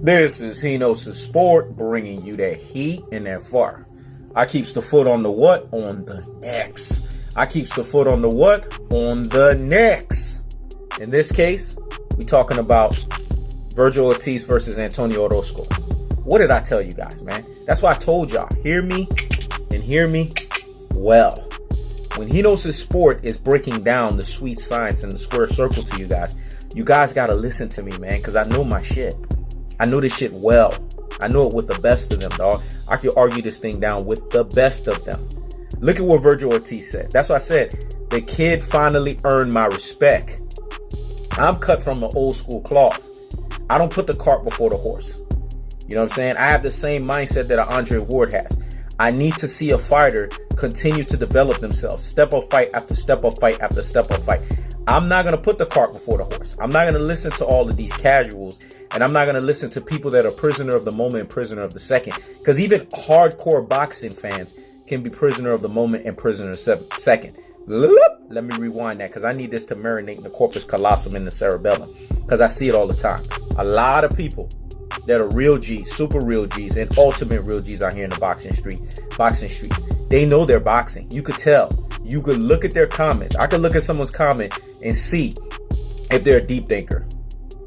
This is Hino's Sport, bringing you that heat and that fire. I keeps the foot on the what? On the necks. I keeps the foot on the what? On the necks. In this case, we talking about Vergil Ortiz versus Antonio Orozco. What did I tell you guys, man? That's why I told y'all, hear me and hear me well. When Hino's Sport is breaking down the sweet science and the square circle to you guys got to listen to me, man, because I know my shit. I know this shit well. I know it with the best of them, dog. I can argue this thing down with the best of them. Look at what Vergil Ortiz said. That's what I said. The kid finally earned my respect. I'm cut from an old school cloth. I don't put the cart before the horse. You know what I'm saying? I have the same mindset that Andre Ward has. I need to see a fighter continue to develop themselves. Step up fight after step up fight after step up fight. I'm not going to put the cart before the horse. I'm not going to listen to all of these casuals. And I'm not going to listen to people that are prisoner of the moment and prisoner of the second. Because even hardcore boxing fans can be prisoner of the moment and prisoner of the second. Let me rewind that because I need this to marinate in the corpus callosum and the cerebellum. Because I see it all the time. A lot of people that are real G's, super real G's, and ultimate real G's out here in the boxing streets. They know they're boxing. You could tell. You could look at their comments. I could look at someone's comment and see if they're a deep thinker.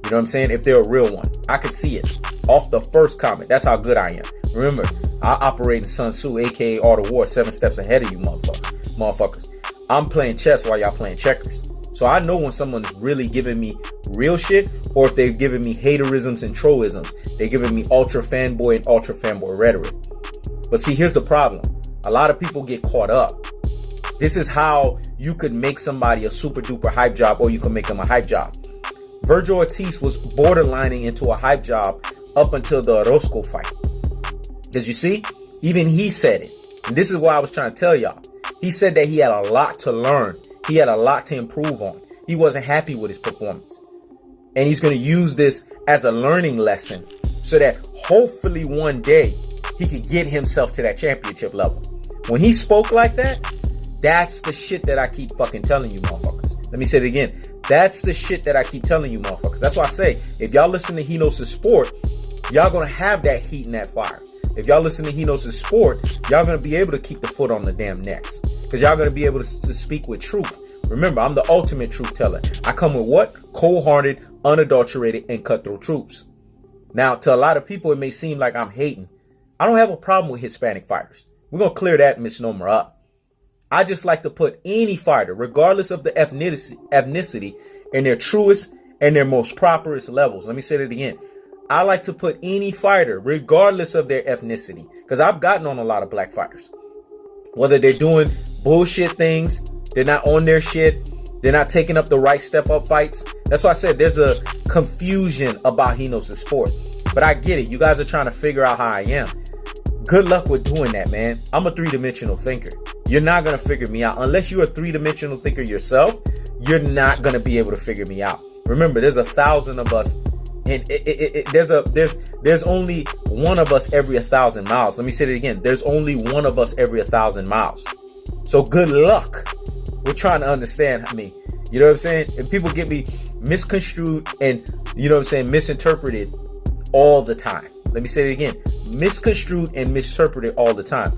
You know what I'm saying? If they're a real one. I could see it off the first comment. That's how good I am. Remember, I operate in Sun Tzu, aka Art of War, 7 steps ahead of you motherfuckers. I'm playing chess while y'all playing checkers. So I know when someone's really giving me real shit, or if they're giving me haterisms and trollisms. They're giving me ultra fanboy and ultra fanboy rhetoric. But see, here's the problem. A lot of people get caught up. This is how you could make somebody a super duper hype job, or you can make them a hype job. Vergil Ortiz was borderlining into a hype job up until the Orozco fight. Because you see, even he said it. And this is what I was trying to tell y'all. He said that he had a lot to learn. He had a lot to improve on. He wasn't happy with his performance. And he's going to use this as a learning lesson so that hopefully one day he could get himself to that championship level. When he spoke like that, that's the shit that I keep fucking telling you motherfuckers. Let me say it again. That's the shit that I keep telling you motherfuckers. That's why I say, if y'all listen to Hino's Sport, y'all gonna have that heat and that fire. If y'all listen to Hino's Sport, y'all gonna be able to keep the foot on the damn necks. Because y'all gonna be able to speak with truth. Remember, I'm the ultimate truth teller. I come with what? Cold-hearted, unadulterated, and cutthroat truths. Now, to a lot of people, it may seem like I'm hating. I don't have a problem with Hispanic fighters. We're gonna clear that misnomer up. I just like to put any fighter, regardless of the ethnicity, in their truest and their most properest levels. Let me say that again. I like to put any fighter, regardless of their ethnicity, because I've gotten on a lot of black fighters. Whether they're doing bullshit things, they're not on their shit, they're not taking up the right step-up fights. That's why I said there's a confusion about Hino's Sport. But I get it. You guys are trying to figure out how I am. Good luck with doing that, man. I'm a three-dimensional thinker. You're not going to figure me out. Unless you're a three-dimensional thinker yourself, you're not going to be able to figure me out. Remember, there's 1,000 of us. And there's only one of us every 1,000 miles. Let me say it again. There's only one of us every 1,000 miles. So good luck with trying to understand me. You know what I'm saying? And people get me misconstrued and, you know what I'm saying, misinterpreted all the time. Let me say it again. Misconstrued and misinterpreted all the time.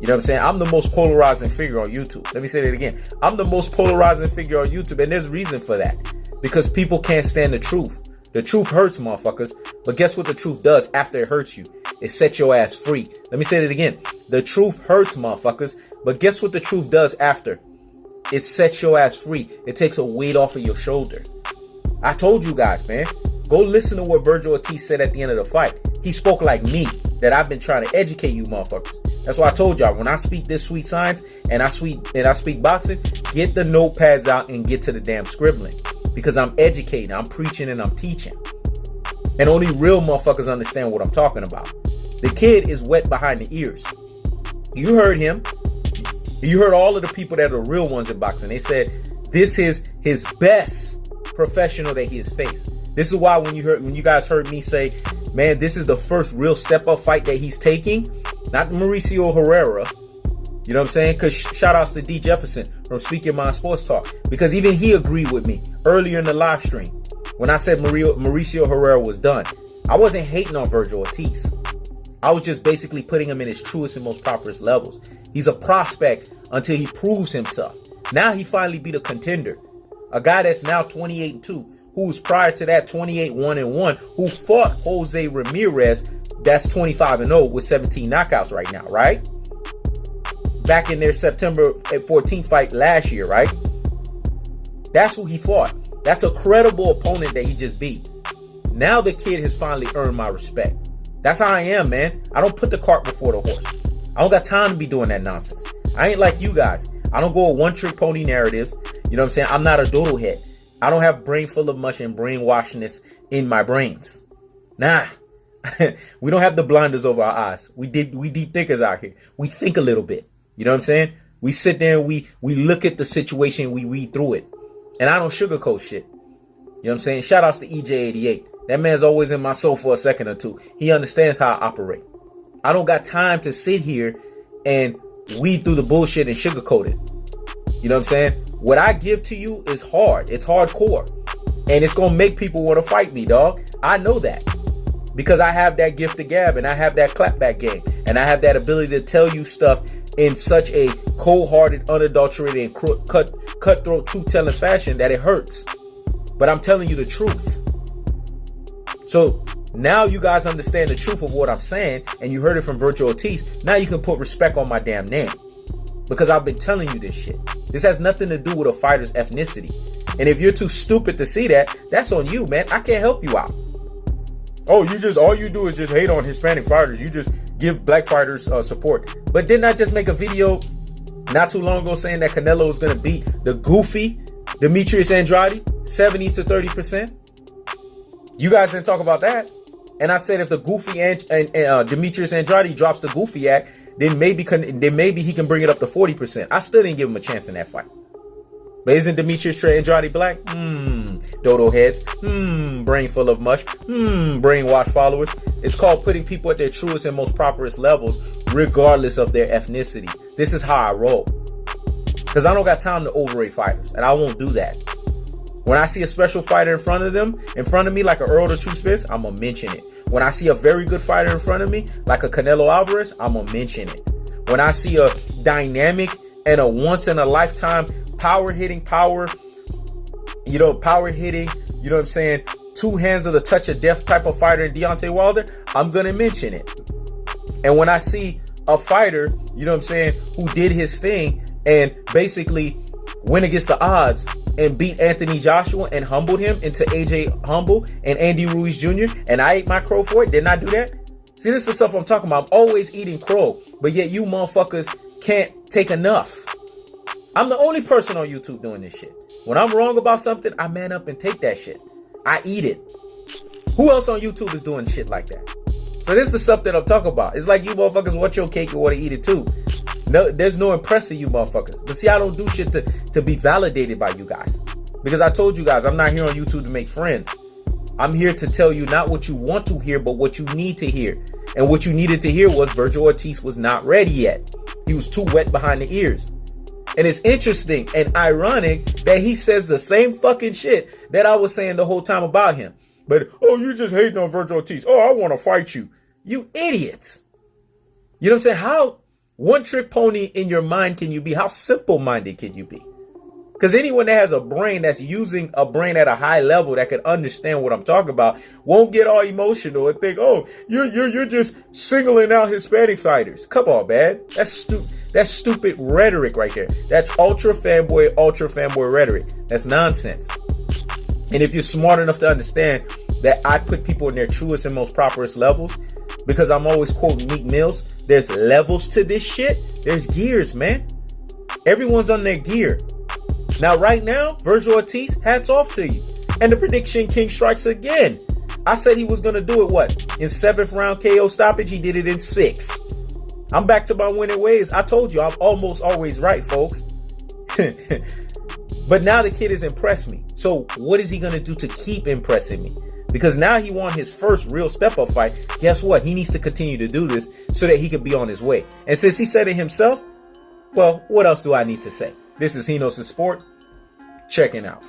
You know what I'm saying? I'm the most polarizing figure on YouTube. Let me say that again. I'm the most polarizing figure on YouTube, and there's reason for that. Because people can't stand the truth. The truth hurts, motherfuckers. But guess what the truth does after it hurts you? It sets your ass free. Let me say that again. The truth hurts, motherfuckers. But guess what the truth does after? It sets your ass free. It takes a weight off of your shoulder. I told you guys, man. Go listen to what Vergil Ortiz said at the end of the fight. He spoke like me, that I've been trying to educate you motherfuckers. That's why I told y'all, when I speak this sweet science and I speak boxing, get the notepads out and get to the damn scribbling. Because I'm educating, I'm preaching, and I'm teaching. And only real motherfuckers understand what I'm talking about. The kid is wet behind the ears. You heard him. You heard all of the people that are real ones in boxing. They said this is his best professional that he has faced. This is why when you guys heard me say, man, this is the first real step-up fight that he's taking. Not Mauricio Herrera. You know what I'm saying? Because shout outs to D. Jefferson from Speak Your Mind Sports Talk. Because even he agreed with me earlier in the live stream when I said Mauricio Herrera was done. I wasn't hating on Vergil Ortiz. I was just basically putting him in his truest and most properest levels. He's a prospect until he proves himself. Now he finally beat a contender. A guy that's now 28-2, who was prior to that 28-1-1, who fought Jose Ramirez, that's 25-0 with 17 knockouts right now, right? Back in their September 14th fight last year, right? That's who he fought. That's a credible opponent that he just beat. Now the kid has finally earned my respect. That's how I am, man. I don't put the cart before the horse. I don't got time to be doing that nonsense. I ain't like you guys. I don't go with one-trick pony narratives. You know what I'm saying? I'm not a doodle head. I don't have brain full of mush and brainwashness in my brains. Nah. We don't have the blinders over our eyes. We deep thinkers out here. We think a little bit. You know what I'm saying? We sit there and we look at the situation, we read through it. And I don't sugarcoat shit. You know what I'm saying? Shout outs to EJ88. That man's always in my soul for a second or two. He understands how I operate. I don't got time to sit here and weed through the bullshit and sugarcoat it. You know what I'm saying? What I give to you is hard. It's hardcore. And it's going to make people want to fight me, dog. I know that. Because I have that gift of gab and I have that clapback game. And I have that ability to tell you stuff in such a cold-hearted, unadulterated, and cutthroat, truth-telling fashion that it hurts. But I'm telling you the truth. So now you guys understand the truth of what I'm saying, and you heard it from Vergil Ortiz. Now you can put respect on my damn name. Because I've been telling you this shit. This has nothing to do with a fighter's ethnicity. And if you're too stupid to see that, that's on you, man. I can't help you out. Oh, all you do is just hate on Hispanic fighters. You just give black fighters support. But didn't I just make a video not too long ago saying that Canelo was going to beat the goofy Demetrius Andrade 70 to 30%? You guys didn't talk about that. And I said if the goofy and Demetrius Andrade drops the goofy act, then maybe he can bring it up to 40%. I still didn't give him a chance in that fight. But isn't Demetrius Andrade black? Dodo heads. Brain full of mush. Brainwashed followers. It's called putting people at their truest and most properest levels, regardless of their ethnicity. This is how I roll. Because I don't got time to overrate fighters, and I won't do that. When I see a special fighter in front of me, like a Earl the True Spence, I'm going to mention it. When I see a very good fighter in front of me, like a Canelo Alvarez, I'm going to mention it. When I see a dynamic and a once-in-a-lifetime power-hitting, you know what I'm saying, two hands of the touch of death type of fighter in Deontay Wilder, I'm going to mention it. And when I see a fighter, you know what I'm saying, who did his thing and basically went against the odds and beat Anthony Joshua and humbled him into AJ Humble and Andy Ruiz Jr. and I ate my crow for it. Didn't I do that? See, this is stuff I'm talking about. I'm always eating crow, but yet you motherfuckers can't take enough. I'm the only person on YouTube doing this shit. When I'm wrong about something, I man up and take that shit. I eat it. Who else on YouTube is doing shit like that? So this is the stuff that I'm talking about. It's like you motherfuckers want your cake and want to eat it too. No, there's no impressing you motherfuckers. But see, I don't do shit to be validated by you guys. Because I told you guys, I'm not here on YouTube to make friends. I'm here to tell you not what you want to hear, but what you need to hear. And what you needed to hear was Vergil Ortiz was not ready yet. He was too wet behind the ears. And it's interesting and ironic that he says the same fucking shit that I was saying the whole time about him. But, oh, you just hating on Vergil Ortiz. Oh, I want to fight you. You idiots. You know what I'm saying? How one trick pony in your mind can you be? How simple-minded can you be? Because anyone that has a brain that's using a brain at a high level that can understand what I'm talking about won't get all emotional and think, oh, you're just singling out Hispanic fighters. Come on, man. That's stupid rhetoric right there. That's ultra fanboy rhetoric. That's nonsense. And if you're smart enough to understand that I put people in their truest and most properest levels, because I'm always quoting Meek Mills, there's levels to this shit. There's gears, man. Everyone's on their gear. Now, right now, Vergil Ortiz, hats off to you. And the prediction king strikes again. I said he was going to do it, what? In 7th round KO stoppage, he did it in 6. I'm back to my winning ways. I told you, I'm almost always right, folks. But now the kid has impressed me. So what is he going to do to keep impressing me? Because now he won his first real step-up fight. Guess what? He needs to continue to do this so that he could be on his way. And since he said it himself, well, what else do I need to say? This is He Knows His Sport. Checking out.